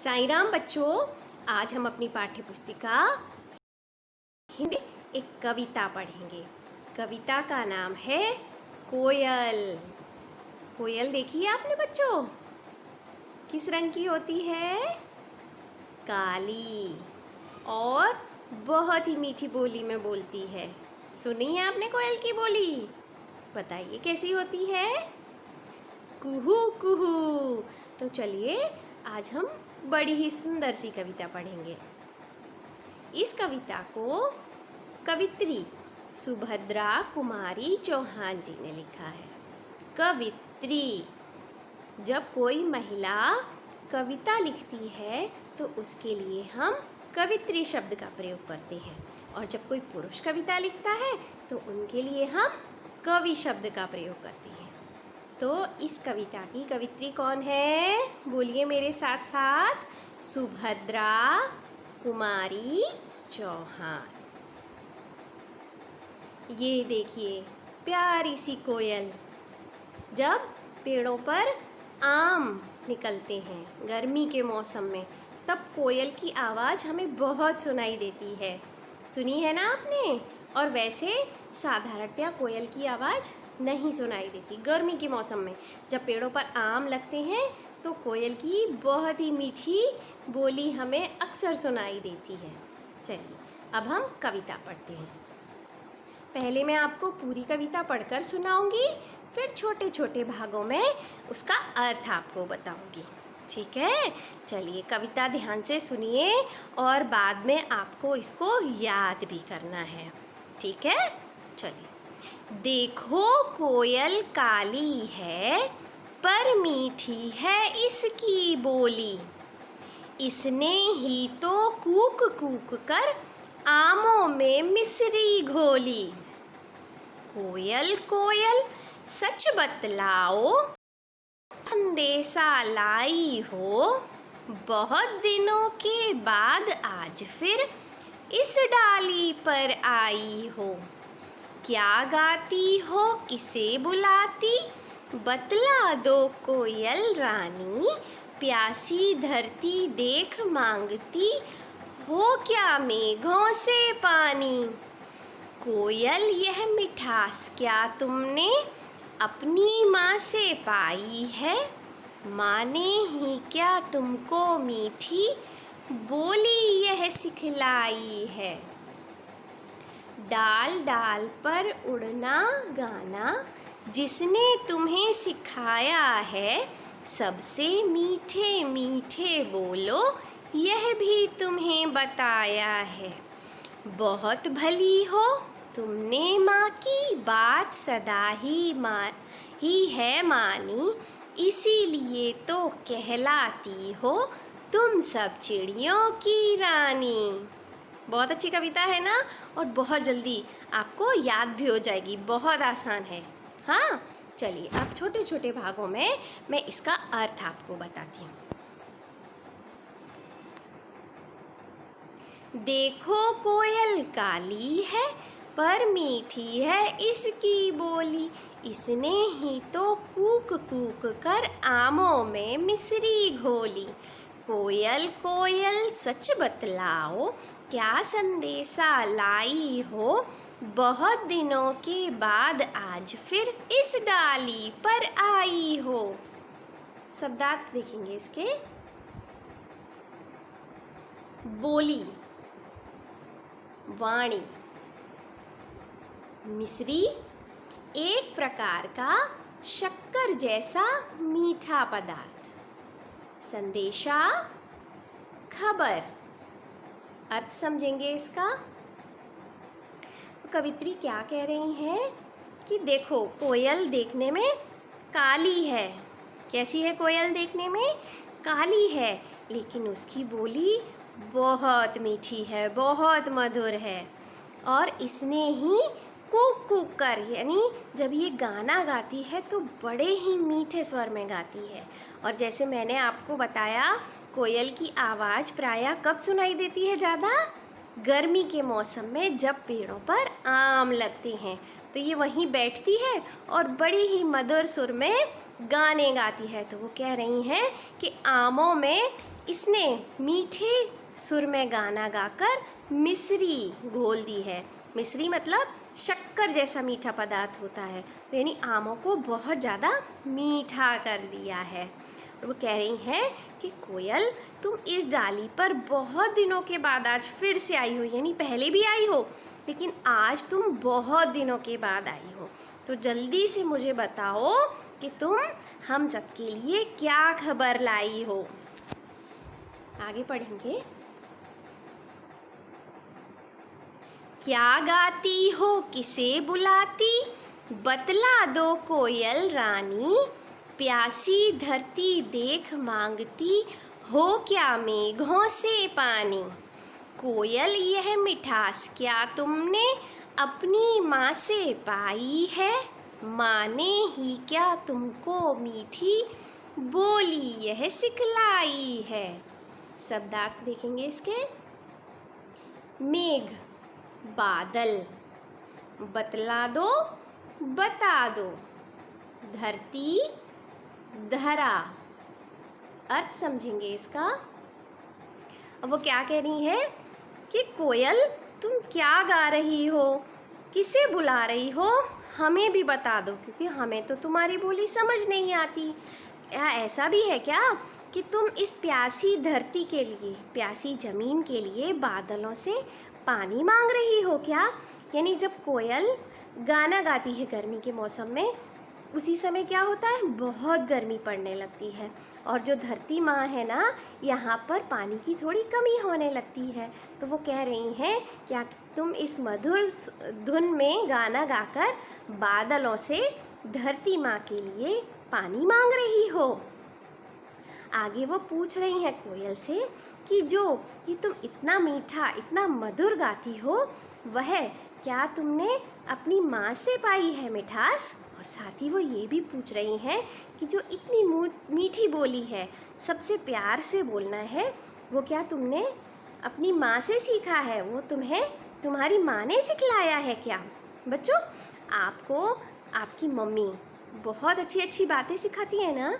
साईं राम बच्चों, आज हम अपनी पाठ्य पुस्तिका हिंदी एक कविता पढ़ेंगे। कविता का नाम है कोयल। कोयल देखी है आपने बच्चों? किस रंग की होती है? काली, और बहुत ही मीठी बोली में बोलती है। सुनी है आपने कोयल की बोली? बताइए कैसी होती है? कुहू कुहू। तो चलिए आज हम बड़ी ही सुंदर सी कविता पढ़ेंगे। इस कविता को कवित्री सुभद्रा कुमारी चौहान जी ने लिखा है। कवित्री, जब कोई महिला कविता लिखती है तो उसके लिए हम कवित्री शब्द का प्रयोग करते हैं, और जब कोई पुरुष कविता लिखता है तो उनके लिए हम कवि शब्द का प्रयोग करते हैं। तो इस कविता की कवित्री कौन है? बोलिए मेरे साथ साथ, सुभद्रा कुमारी चौहान। ये देखिए प्यारी सी कोयल। जब पेड़ों पर आम निकलते हैं गर्मी के मौसम में, तब कोयल की आवाज़ हमें बहुत सुनाई देती है। सुनी है ना आपने? और वैसे साधारणतया कोयल की आवाज़ नहीं सुनाई देती। गर्मी के मौसम में जब पेड़ों पर आम लगते हैं तो कोयल की बहुत ही मीठी बोली हमें अक्सर सुनाई देती है। चलिए अब हम कविता पढ़ते हैं। पहले मैं आपको पूरी कविता पढ़कर सुनाऊंगी, फिर छोटे छोटे भागों में उसका अर्थ आपको बताऊंगी। ठीक है? चलिए कविता ध्यान से सुनिए और बाद में आपको इसको याद भी करना है। ठीक है? चलिए। देखो कोयल काली है पर मीठी है इसकी बोली, इसने ही तो कूक कूक कर आमों में मिश्री घोली। कोयल कोयल सच बतलाओ, संदेशा लाई हो, बहुत दिनों के बाद आज फिर इस डाली पर आई हो। क्या गाती हो किसे बुलाती, बतला दो कोयल रानी, प्यासी धरती देख मांगती हो क्या मेघों से पानी। कोयल यह मिठास क्या तुमने अपनी माँ से पाई है, माँ ने ही क्या तुमको मीठी बोली यह सिखलाई है। डाल डाल पर उड़ना गाना जिसने तुम्हें सिखाया है, सबसे मीठे मीठे बोलो यह भी तुम्हें बताया है। बहुत भली हो तुमने माँ की बात सदा ही है मानी, इसीलिए तो कहलाती हो तुम सब चिड़ियों की रानी। बहुत अच्छी कविता है ना, और बहुत जल्दी आपको याद भी हो जाएगी, बहुत आसान है। हाँ चलिए अब छोटे छोटे भागों में मैं इसका अर्थ आपको बताती हूँ। देखो कोयल काली है पर मीठी है इसकी बोली, इसने ही तो कूक कूक कर आमों में मिश्री घोली। कोयल कोयल सच बतलाओ, क्या संदेशा लाई हो, बहुत दिनों के बाद आज फिर इस डाली पर आई हो। शब्दार्थ देखेंगे इसके। बोली, वाणी, मिश्री एक प्रकार का शक्कर जैसा मीठा पदार्थ, संदेशा खबर। अर्थ समझेंगे इसका। कवित्री क्या कह रही हैं कि देखो कोयल देखने में काली है। कैसी है कोयल? देखने में काली है, लेकिन उसकी बोली बहुत मीठी है, बहुत मधुर है, और इसने ही कूक कूक कर, यानी जब ये गाना गाती है तो बड़े ही मीठे स्वर में गाती है। और जैसे मैंने आपको बताया, कोयल की आवाज़ प्रायः कब सुनाई देती है ज़्यादा? गर्मी के मौसम में जब पेड़ों पर आम लगते हैं तो ये वहीं बैठती है और बड़ी ही मधुर सुर में गाने गाती है। तो वो कह रही हैं कि आमों में इसने मीठे सुर में गाना गाकर मिश्री घोल दी है। मिश्री मतलब शक्कर जैसा मीठा पदार्थ होता है, यानी आमों को बहुत ज़्यादा मीठा कर दिया है। वो कह रही हैं कि कोयल, तुम इस डाली पर बहुत दिनों के बाद आज फिर से आई हो, यानी पहले भी आई हो लेकिन आज तुम बहुत दिनों के बाद आई हो। तो जल्दी से मुझे बताओ कि तुम हम सबके लिए क्या खबर लाई हो। आगे पढ़ेंगे। क्या गाती हो, किसे बुलाती, बतला दो कोयल रानी। प्यासी धरती देख मांगती हो, क्या मेघों से पानी। कोयल, यह मिठास क्या तुमने अपनी माँ से पाई है। माँ ने ही क्या तुमको मीठी बोली यह सिखलाई है। शब्दार्थ देखेंगे इसके। मेघ बादल, बतला दो बता दो, धरती धरा। अर्थ समझेंगे इसका। अब वो क्या कह रही है कि कोयल, तुम क्या गा रही हो, किसे बुला रही हो, हमें भी बता दो, क्योंकि हमें तो तुम्हारी बोली समझ नहीं आती। या ऐसा भी है क्या कि तुम इस प्यासी धरती के लिए, प्यासी ज़मीन के लिए बादलों से पानी मांग रही हो क्या। यानी जब कोयल गाना गाती है गर्मी के मौसम में, उसी समय क्या होता है, बहुत गर्मी पड़ने लगती है और जो धरती माँ है ना, यहाँ पर पानी की थोड़ी कमी होने लगती है। तो वो कह रही हैं, क्या तुम इस मधुर धुन में गाना गाकर बादलों से धरती माँ के लिए पानी मांग रही हो। आगे वो पूछ रही हैं कोयल से कि जो ये तुम इतना मीठा, इतना मधुर गाती हो, वह क्या तुमने अपनी माँ से पाई है मिठास। और साथ ही वो ये भी पूछ रही हैं कि जो इतनी मीठी बोली है, सबसे प्यार से बोलना है, वो क्या तुमने अपनी माँ से सीखा है, वो तुम्हें तुम्हारी माँ ने सिखलाया है क्या। बच्चों, आपको आपकी मम्मी बहुत अच्छी अच्छी बातें सिखाती है ना।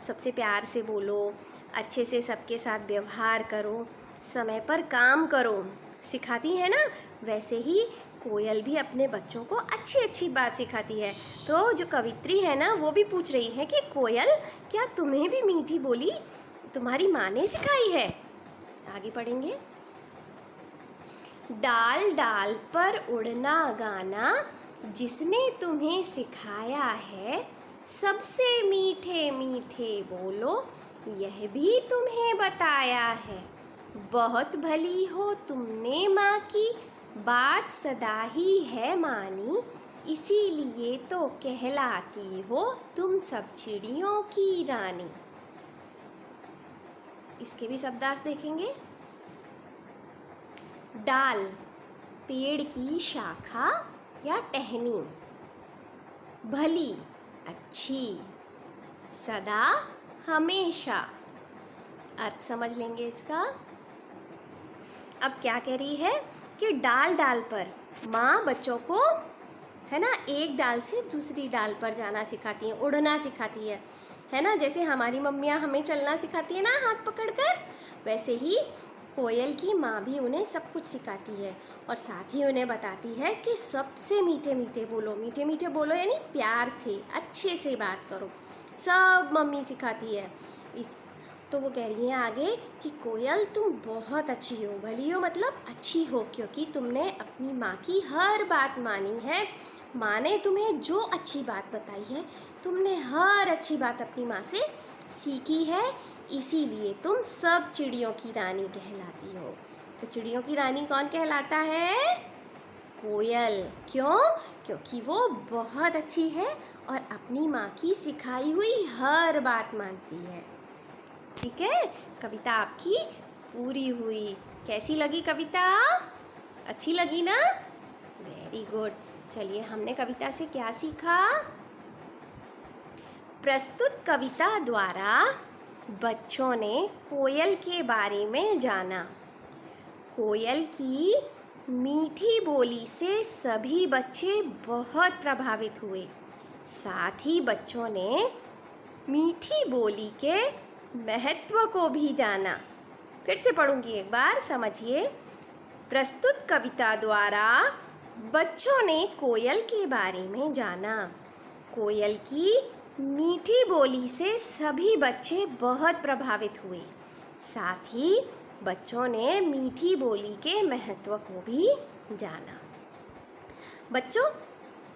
सबसे प्यार से बोलो, अच्छे से सबके साथ व्यवहार करो, समय पर काम करो, सिखाती है ना। वैसे ही कोयल भी अपने बच्चों को अच्छी अच्छी बात सिखाती है। तो जो कवित्री है ना, वो भी पूछ रही है कि कोयल, क्या तुम्हें भी मीठी बोली तुम्हारी माँ ने सिखाई है। आगे पढ़ेंगे। डाल डाल पर उड़ना गाना, जिसने तुम्हें सिखाया है, सबसे मीठे मीठे बोलो यह भी तुम्हें बताया है। बहुत भली हो तुमने माँ की, बात सदा ही है मानी, इसीलिए तो कहलाती हो तुम सब चिड़ियों की रानी। इसके भी शब्दार्थ देखेंगे। डाल पेड़ की शाखा या टहनी, भली अच्छी, सदा हमेशा। अर्थ समझ लेंगे इसका। अब क्या कह रही है कि डाल डाल पर माँ बच्चों को, है ना, एक डाल से दूसरी डाल पर जाना सिखाती है, उड़ना सिखाती है ना। जैसे हमारी मम्मियाँ हमें चलना सिखाती है ना हाथ पकड़कर, वैसे ही कोयल की माँ भी उन्हें सब कुछ सिखाती है और साथ ही उन्हें बताती है कि सबसे मीठे मीठे बोलो, मीठे मीठे बोलो यानी प्यार से, अच्छे से बात करो, सब मम्मी सिखाती है। इस तो वो कह रही हैं आगे कि कोयल, तुम बहुत अच्छी हो, भली हो मतलब अच्छी हो, क्योंकि तुमने अपनी माँ की हर बात मानी है। माँ ने तुम्हें जो अच्छी बात बताई है, तुमने हर अच्छी बात अपनी माँ से सीखी है, इसीलिए तुम सब चिड़ियों की रानी कहलाती हो। तो चिड़ियों की रानी कौन कहलाता है? कोयल। क्यों? क्योंकि वो बहुत अच्छी है और अपनी माँ की सिखाई हुई हर बात मानती है। ठीक है, कविता आपकी पूरी हुई। कैसी लगी कविता? अच्छी लगी ना? Very good. चलिए, हमने कविता से क्या सीखा? प्रस्तुत कविता द्वारा बच्चों ने कोयल के बारे में जाना। कोयल की मीठी बोली से सभी बच्चे बहुत प्रभावित हुए। साथ ही बच्चों ने मीठी बोली के महत्व को भी जाना। फिर से पढ़ूंगी एक बार, समझिए। प्रस्तुत कविता द्वारा बच्चों ने कोयल के बारे में जाना। कोयल की मीठी बोली से सभी बच्चे बहुत प्रभावित हुए। साथ ही बच्चों ने मीठी बोली के महत्व को भी जाना। बच्चों,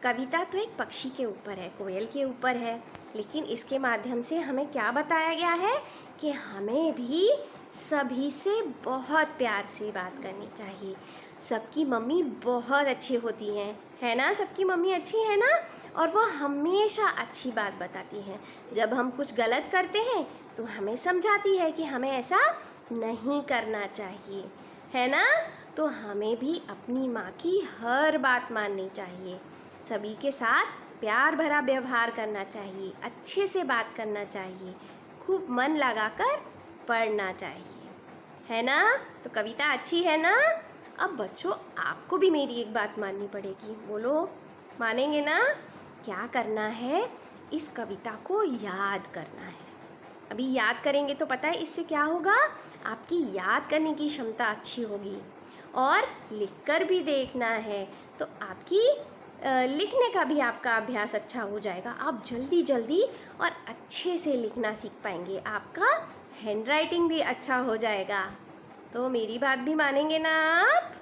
कविता तो एक पक्षी के ऊपर है, कोयल के ऊपर है, लेकिन इसके माध्यम से हमें क्या बताया गया है कि हमें भी सभी से बहुत प्यार से बात करनी चाहिए। सबकी मम्मी बहुत अच्छी होती हैं, है ना? सबकी मम्मी अच्छी है ना, और वो हमेशा अच्छी बात बताती हैं। जब हम कुछ गलत करते हैं तो हमें समझाती है कि हमें ऐसा नहीं करना चाहिए, है ना? तो हमें भी अपनी माँ की हर बात माननी चाहिए। सभी के साथ प्यार भरा व्यवहार करना चाहिए, अच्छे से बात करना चाहिए, खूब मन लगाकर पढ़ना चाहिए, है ना? तो कविता अच्छी है ना? अब बच्चों, आपको भी मेरी एक बात माननी पड़ेगी। बोलो, मानेंगे ना? क्या करना है? इस कविता को याद करना है। अभी याद करेंगे तो पता है इससे क्या होगा? आपकी याद करने की क्षमता अच्छी होगी, और लिखकर भी देखना है तो आपकी लिखने का भी आपका अभ्यास अच्छा हो जाएगा। आप जल्दी जल्दी और अच्छे से लिखना सीख पाएंगे, आपका हैंडराइटिंग भी अच्छा हो जाएगा। तो मेरी बात भी मानेंगे ना आप?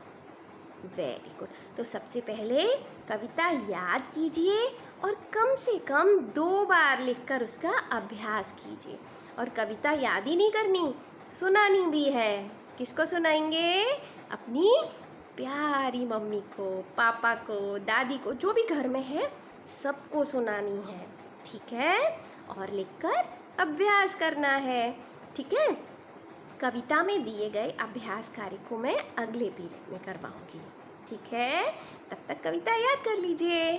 Very good. तो सबसे पहले कविता याद कीजिए और कम से कम 2 बार लिखकर उसका अभ्यास कीजिए। और कविता याद ही नहीं करनी, सुनानी भी है। किसको सुनाएंगे? अपनी प्यारी मम्मी को, पापा को, दादी को, जो भी घर में है सबको सुनानी है, ठीक है? और लिखकर अभ्यास करना है, ठीक है? कविता में दिए गए अभ्यास कार्य को मैं अगले पीरियड में करवाऊंगी, ठीक है? तब तक कविता याद कर लीजिए।